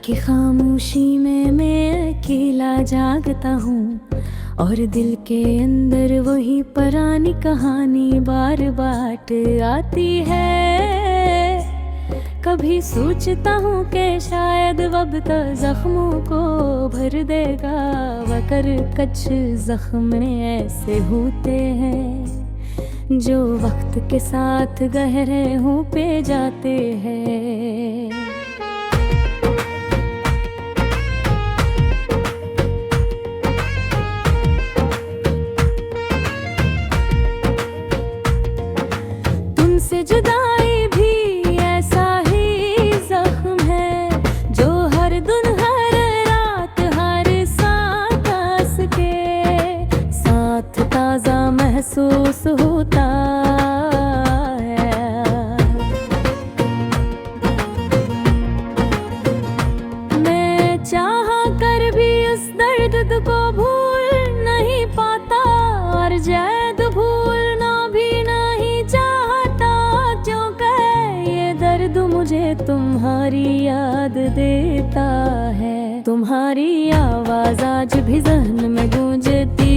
कि खामोशी में मैं अकेला जागता हूँ और दिल के अंदर वही पुरानी कहानी बार बार आती है। कभी सोचता हूँ कि शायद वक्त जख्मों को भर देगा, वकर कुछ जख्म ऐसे होते हैं जो वक्त के साथ गहरे हों पे जाते हैं। तुमसे जुदाई भी ऐसा ही जख्म है जो हर दिन हर रात हर सांस के साथ ताजा महसूस होता है। मैं चाह कर भी उस दर्द को भूल नहीं पाता और शायद भूलना भी नहीं चाहता, क्योंकि ये दर्द मुझे तुम्हारी याद देता है। तुम्हारी आवाज आज भी जहन में गूंजती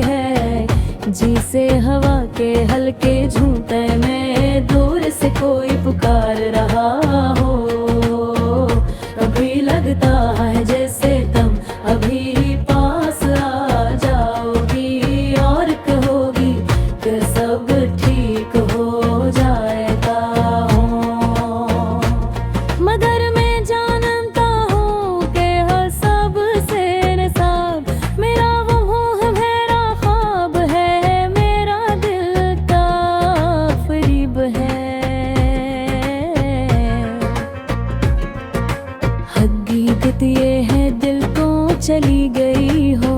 है, जिसे हवा के हल्के झूठे में दूर से कोई पुकार रहा हो। कभी लगता है जैसे तुम अभी पास आ जाओगी और कहोगी कि सब ठीक हो जाएगा। मगर मैं जानता हूँ कि हर सबसे नसाब मेरा वो मेरा ख्वाब है, मेरा दिल का फरीब है। हकीकत ये है दिल को चली गई हो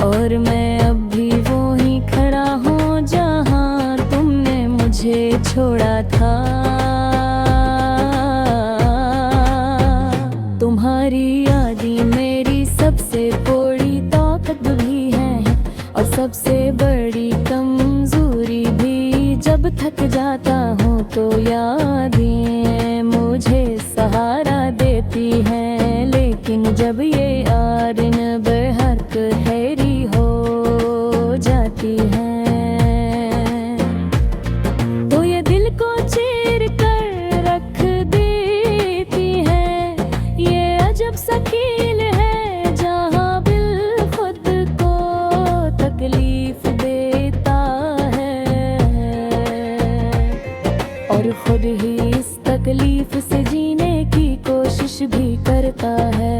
और मैं अब भी वो ही खड़ा हूँ जहाँ तुमने मुझे छोड़ा था। तुम्हारी यादें मेरी सबसे बड़ी ताकत भी है और सबसे बड़ी कमजोरी भी। जब थक जाता हूँ तो यादें मुझे सहारा देती हैं, लेकिन जब ये यादें बेहद गहरी हो जाती हैं तो ये दिल को चीर कर रख देती हैं। ये अजब सा खेल है जहाँ दिल खुद को तकलीफ देता है और खुद ही इस तकलीफ से जीने की कोशिश भी करता है।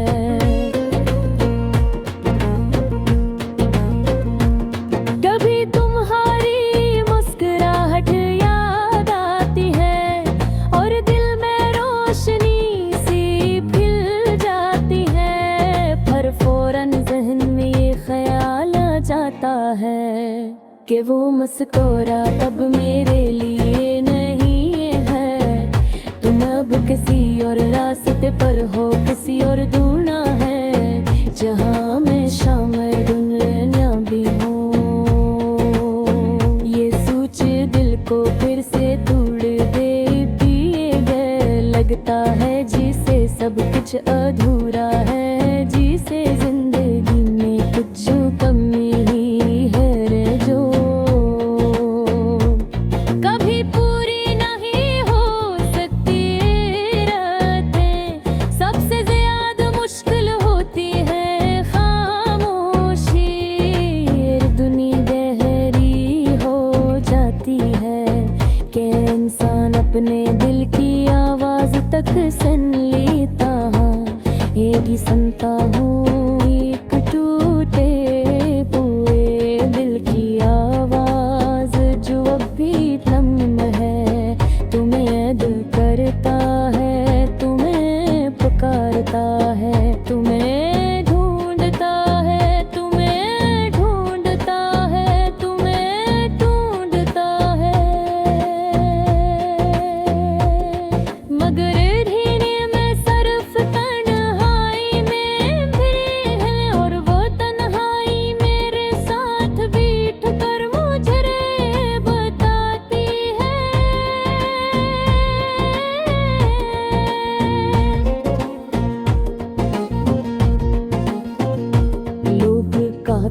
कभी तुम्हारी मुस्कुराहट याद आती है और दिल में रोशनी सी खिल जाती है, पर फौरन जहन में ये ख्याल आ जाता है कि वो मुस्कुरा तब मेरे लिए नहीं है। तुम अब किसी और रास्ते पर हो, किसी और ढूंढना है जहाँ मैं शामिल दुनिया भी हूँ। ये सोच दिल को फिर से तोड़ देती है। लगता है जिसे सब कुछ अधूरा है, जिसे जिंदगी में कुछ कमी ही है रे जो कभी पूरी नहीं हो सकती। रातें सबसे ज्यादा मुश्किल होती है खामोशी, दुनिया गहरी हो जाती है कि इंसान अपने दिल की आवाज तक सुन लेता है।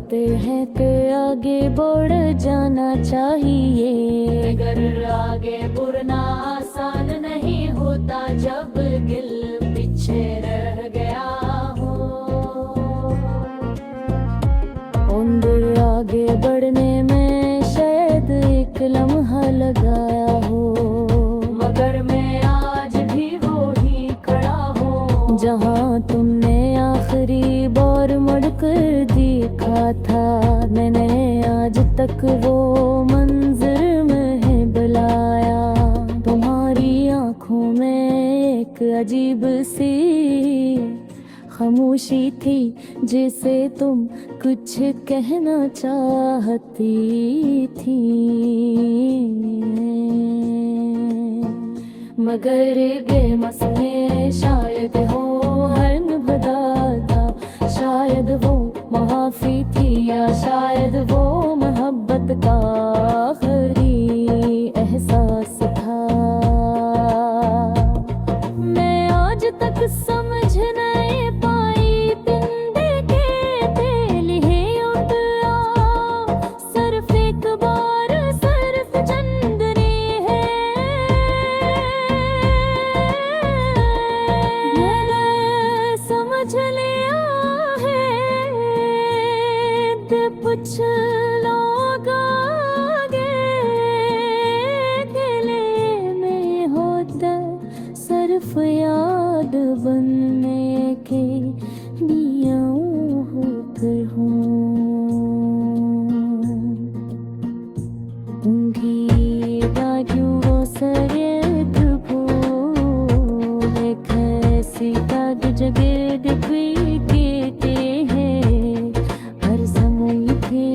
कहते हैं कि आगे बढ़ जाना चाहिए, मगर आगे बढ़ना आसान नहीं होता जब दिल पीछे रह गया हो। उम्र आगे बढ़ने में शायद एक लम्हा लगाया हो, मगर मैं आज भी वो ही खड़ा हूँ जहाँ तुमने आखिरी बार मुड़कर देखा था। मैंने आज तक वो मंजर में बुलाया, तुम्हारी आंखों में एक अजीब सी खामोशी थी जिसे तुम कुछ कहना चाहती थी, मगर बेमसले शायद हो हर्न भदा था, शायद वो माफी थी या शायद वो मोहब्बत का आखिरी एहसास था। मैं आज तक समझ नहीं पाई पिंडे के तेल है उतरा, सिर्फ एक बार सिर्फ चंदनी है। मैंने समझ लिया है कुछ लोग आगे गले में होता सिर्फ याद बनने के दिया होकर हूँ। उंगी बाजू वो सरद फूल कैसी दाग जगह दिखते हैं हर समय थे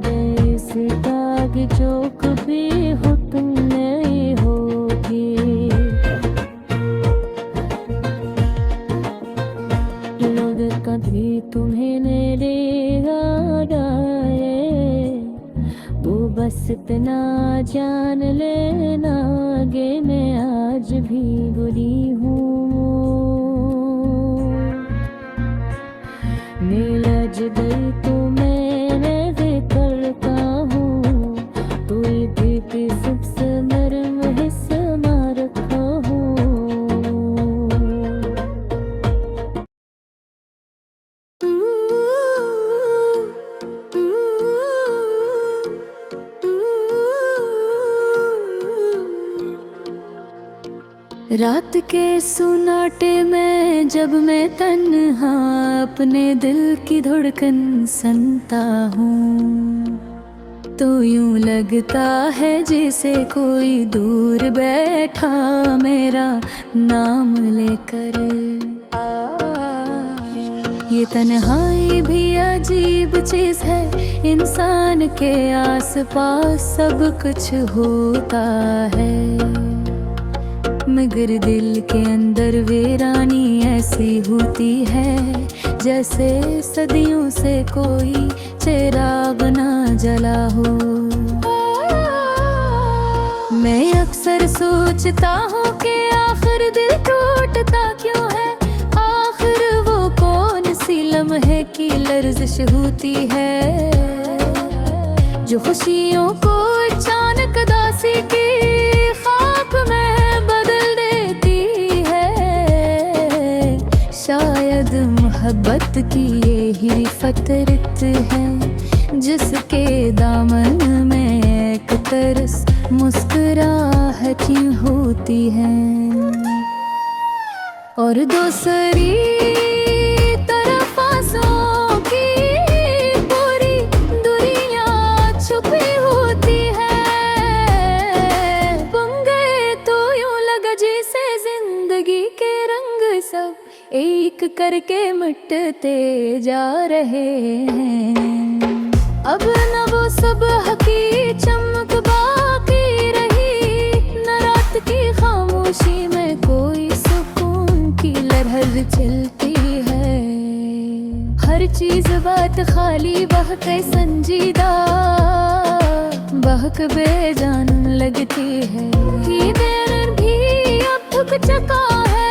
देश दाग जो कभी हो तुम नहीं होगी। लोग कभी तुम्हें नहीं लगाए, वो बस इतना जान लेना गे मैं आज भी बुरी हूँ। नीलज दिल तो मैंने करता हूँ, तू दिल के सबसे नरम हिस्सा रखा हूँ। रात के सुनाटे में जब मैं तन्हा अपने दिल की धड़कन सुनता हूँ, तो यूं लगता है जैसे कोई दूर बैठा मेरा नाम लेकर। ये तन्हाई भी अजीब चीज है, इंसान के आसपास सब कुछ होता है, मगर दिल के अंदर वीरानी ऐसी होती है जैसे सदियों से कोई चिराग ना जला हो। मैं अक्सर सोचता हूँ कि आखिर दिल टूटता क्यों है, आखिर वो कौन सी लम्हे की लर्जिश होती है जो खुशियों को अचानक दासी की खाक में बदल देती है। शायद मोहब्बत की यही फितरत है जिसके दामन में एक तरस मुस्कुराहटें होती हैं और दूसरी तरफ आंसुओं की पूरी दुनिया छुपी होती है। बन गए तो यूं लगा जैसे जिंदगी के रंग सब एक करके मिटते जा रहे हैं। अब न वो सब हकी चमक बाकी रही, न रात की खामोशी में कोई सुकून की लहर चलती है। हर चीज बात खाली बहक संजीदा बहक बेजान लगती है। ये दिल भी अब थक चुका है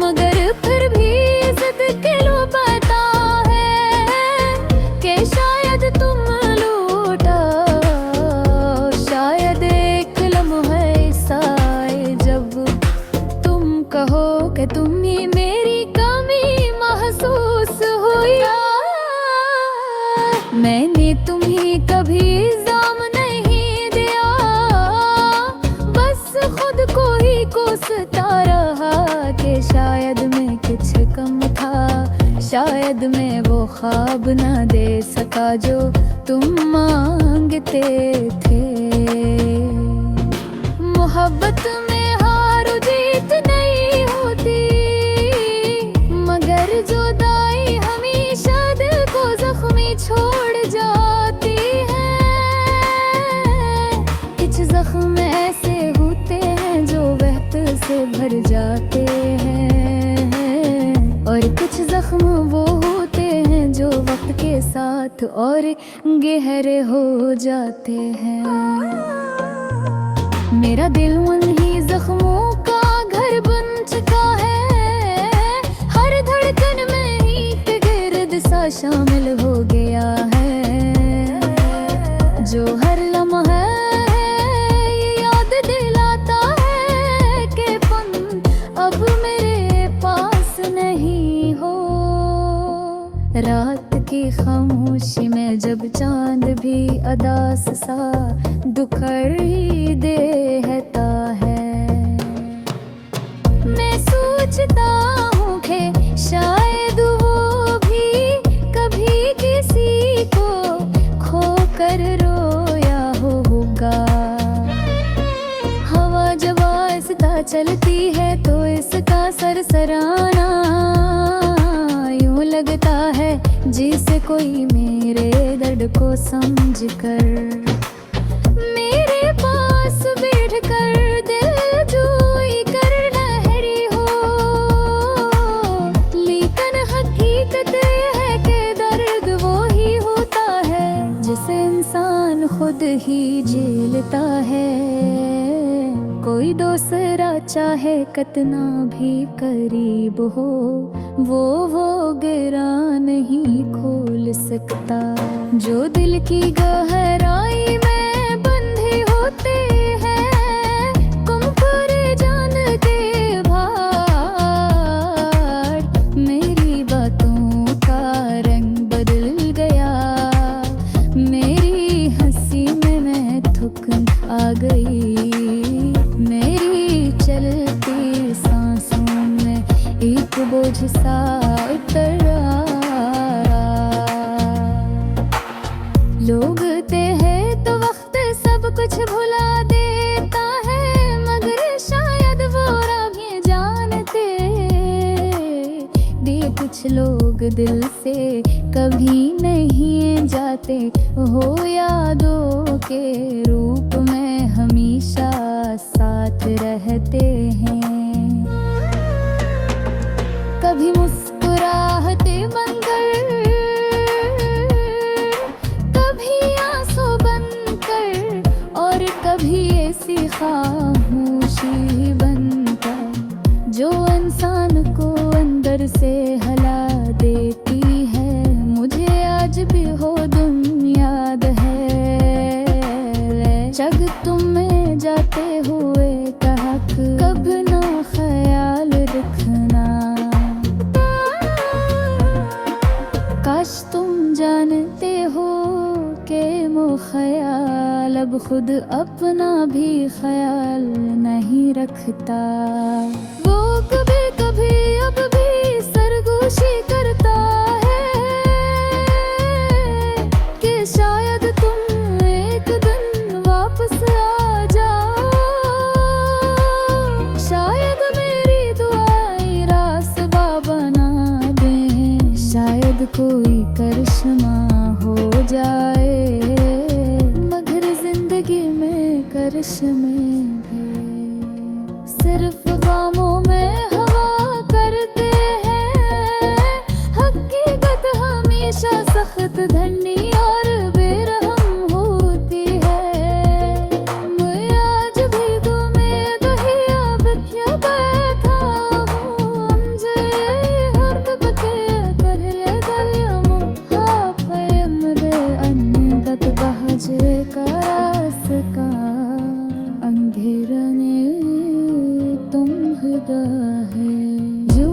मगर फिर भी मेरी कमी महसूस हुई। मैंने तुम्हें कभी इल्जाम नहीं दिया, बस खुद को ही कोसता रहा कि शायद मैं कुछ कम था, शायद मैं वो ख्वाब ना दे सका जो तुम मांगते थे। मोहब्बत में हार जीत नहीं होती, मगर जुदाई हमेशा दिल को जख्मी छोड़ जाती है। कुछ जख्म ऐसे होते हैं जो वक्त से भर जाते हैं, और कुछ जख्म वो होते हैं जो वक्त के साथ और गहरे हो जाते हैं। मेरा दिल उन्हीं जख्मों का घर बन चुका है, हर धड़कन में ही गिर्द सा शामिल हो गया है, जो हर लम्हा ये याद दिलाता है कि तुम अब मेरे पास नहीं हो। रात की खामोशी में जब चांद भी अदास सा दुखड़ ही देता है, मैं सोचता हूँ कि शायद वो भी कभी किसी को खोकर रोया होगा। हवा जब आहिस्ता चलती है तो इसका सरसराना यूं लगता है जिसे कोई मेरे दर्द को समझ कर मेरे पास बैठ कर दिल जोई कर लहरी हो। लेकिन हकीकत है कि दर्द वो ही होता है जिसे इंसान खुद ही झेलता है। कोई दूसरा चाहे कितना भी करीब हो, वो गिरा नहीं खोल सकता। जो दिल की गहराई में बंधे होते हैं, गुम करे जान के भार, मेरी बातों का रंग बदल गया, मेरी हंसी में मैं थुक आ गई, मेरी चलती सांसों में एक बोझ सा उतरा। लोग हैं तो वक्त सब कुछ भुला देता है, मगर शायद वो राहें जानते भी कुछ लोग दिल से कभी नहीं जाते, हो यादों के रूप में हमेशा साथ रहते हैं। कभी मुस्कुराहटे बनकर, कभी आंसू बनकर, और कभी ऐसी खामोशी बनकर जो इंसान को अंदर से हला देती है। मुझे आज भी हो तुम याद है, जग तुम में जाते हुए कहा कब ना ख्याल रखना। काश तुम जानते हो कि वो ख्याल अब खुद अपना भी ख्याल नहीं रखता। वो कभी कभी अब भी सरगोशी करता है कि शायद तुम एक दिन वापस आ जाओ, शायद मेरी दुआएं रास्ता बना दे, शायद कोई करिश्मा हो जाए, मगर जिंदगी में करिश्मे भी सिर्फ ग़मों में हवा करते हैं। हकीकत हमेशा सख्त धनी और बेरहम होती है। मैं आज भी तुम्हें दहिया बिठिया बैठा हूँ, मुझे हर तबके पर ये गलियां हाफ़े मरे अंगत बहजे का रास्ता अंधेरा ने तुम खुदा है जो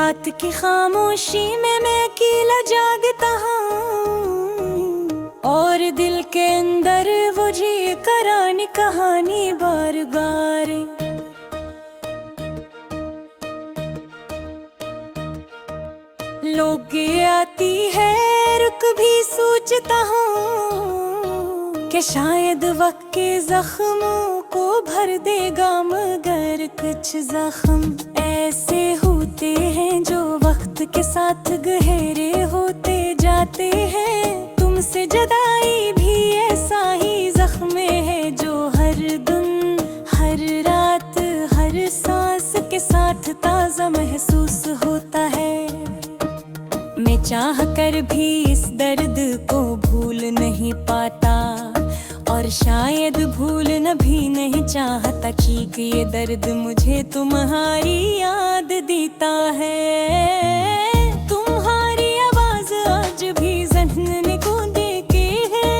रात की खामोशी में मैं अकेला जागता हूँ, और दिल के अंदर वो जी करानी कहानी बार बार। लोग आती है रुक भी सोचता हूँ कि शायद वक्त के जख्मों को भर देगा, मगर कुछ जख्म ऐसे होते हैं जो वक्त के साथ गहरे होते जाते हैं। तुमसे जुदाई भी ऐसा ही जख्म है जो हर दिन हर रात हर सांस के साथ ताज़ा महसूस होता है। मैं चाह कर भी इस दर्द को भूल नहीं पाता, और शायद भूलना भी नहीं चाहता कि ये दर्द मुझे तुम्हारी याद देता है। तुम्हारी आवाज आज भी जहन को देके है,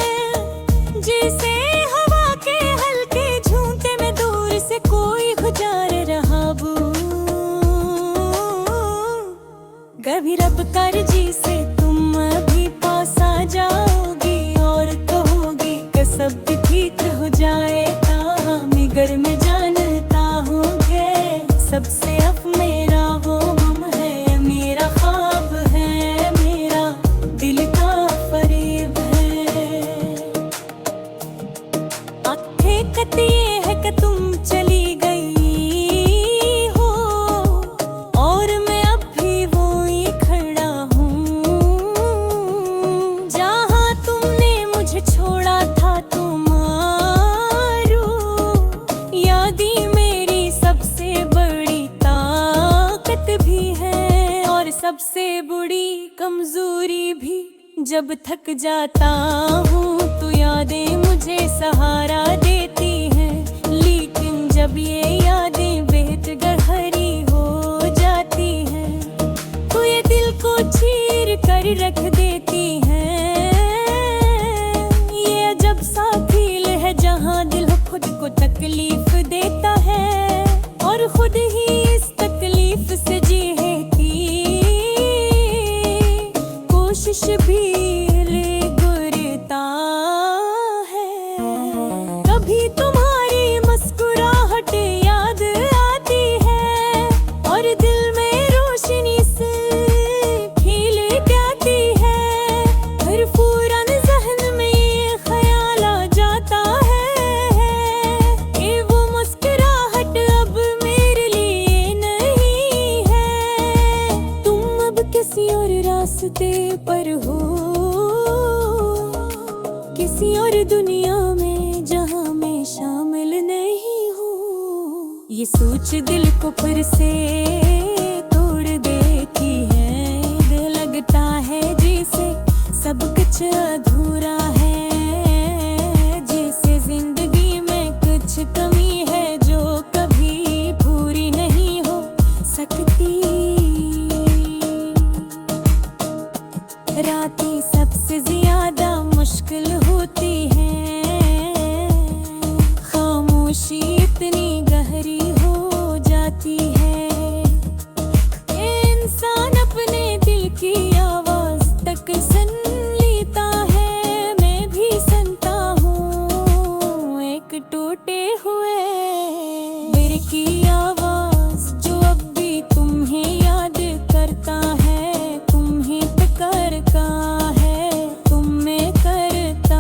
जैसे हवा के हल्के झूमते में दूर से कोई गुजार रहा बू। कभी रब कर जी से तुम अभी पास आ जाओगी, और कहोगी कि सब ठीक हो जाएगा, मगर मैं जानता हूँ कि सबसे अब मेरा वो गम है, मेरा ख्वाब है, मेरा दिल का फरेब है। हकीकत ये है कि तुम चली गई हो, और मैं अब भी वही खड़ा हूँ जहाँ तुमने मुझे छोड़ा था। तुम्हारो यादें मेरी सबसे बड़ी ताकत भी है, और सबसे बड़ी कमजोरी भी। जब थक जाता हूँ तो यादें मुझे सहारा देती हैं, लेकिन जब ये यादें बेहद गहरी हो जाती हैं तो ये दिल को चीर कर रख देती हैं। ये अजब सा फील है जहाँ दिल खुद को तकलीफ देता है, और खुद ही इस तकलीफ से जीने की कोशिश भी ले गुरता है। कभी तुम्हारी मुस्कुराहट याद आती है, और दिल में रोशनी से खिल जाती है। फिर फौरन ज़हन में ये ख्याल आ जाता है कि वो मुस्कुराहट अब मेरे लिए नहीं है। तुम अब किसी और रास्ते पर हो, किसी और दुनिया में जहाँ मैं शामिल नहीं हूँ। ये सोच दिल को फिर से तोड़ देती है, दिल लगता है जैसे सब कुछ अधूरा है, जैसे जिंदगी में कुछ कमी है जो कभी पूरी नहीं हो सकती। रातें सबसे ज्यादा मुश्किल होती हैं, खामोशी इतनी गहरी हो जाती है। इंसान अपने दिल की आवाज तक सुन लेता है, मैं भी सुनता हूँ एक टूटे हुए दिल की आवाज, जो अब भी तुम्हें याद करता है, तुम्हें फिक्र का है, तुम्हें करता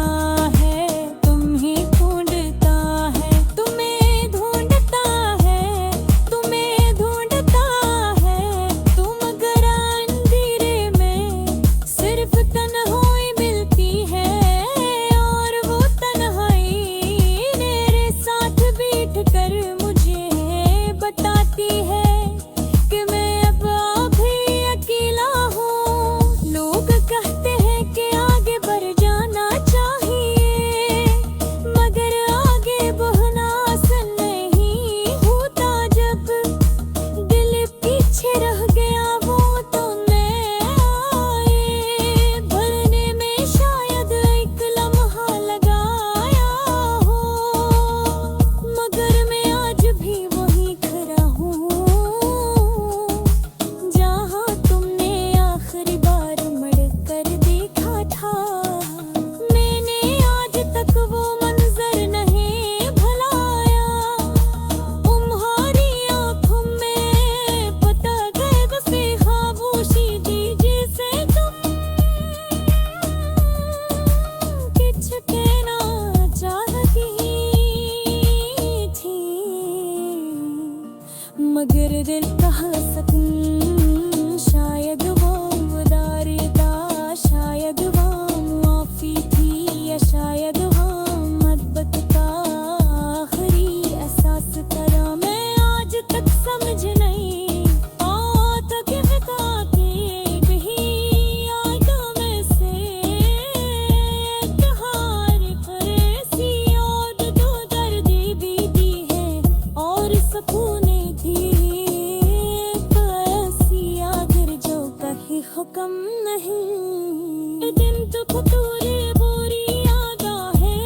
दुख तूरे बोरी यादा है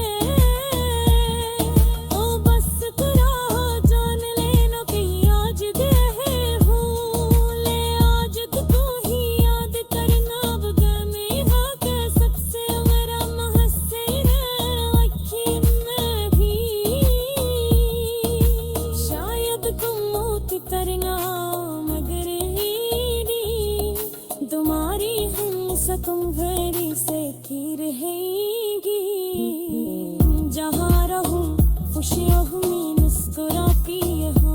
ओ बस करा जान लेना कि आज दे है हो ले आज तू ही याद करना अब गमे हाँ के सबसे मेरा महसे अखी में भी शायद तुम मोती करना मगर तुम्हारी हम तुम भरी से की रहेगी जहाँ रहूं खुशियों में मुस्कुराती यहाँ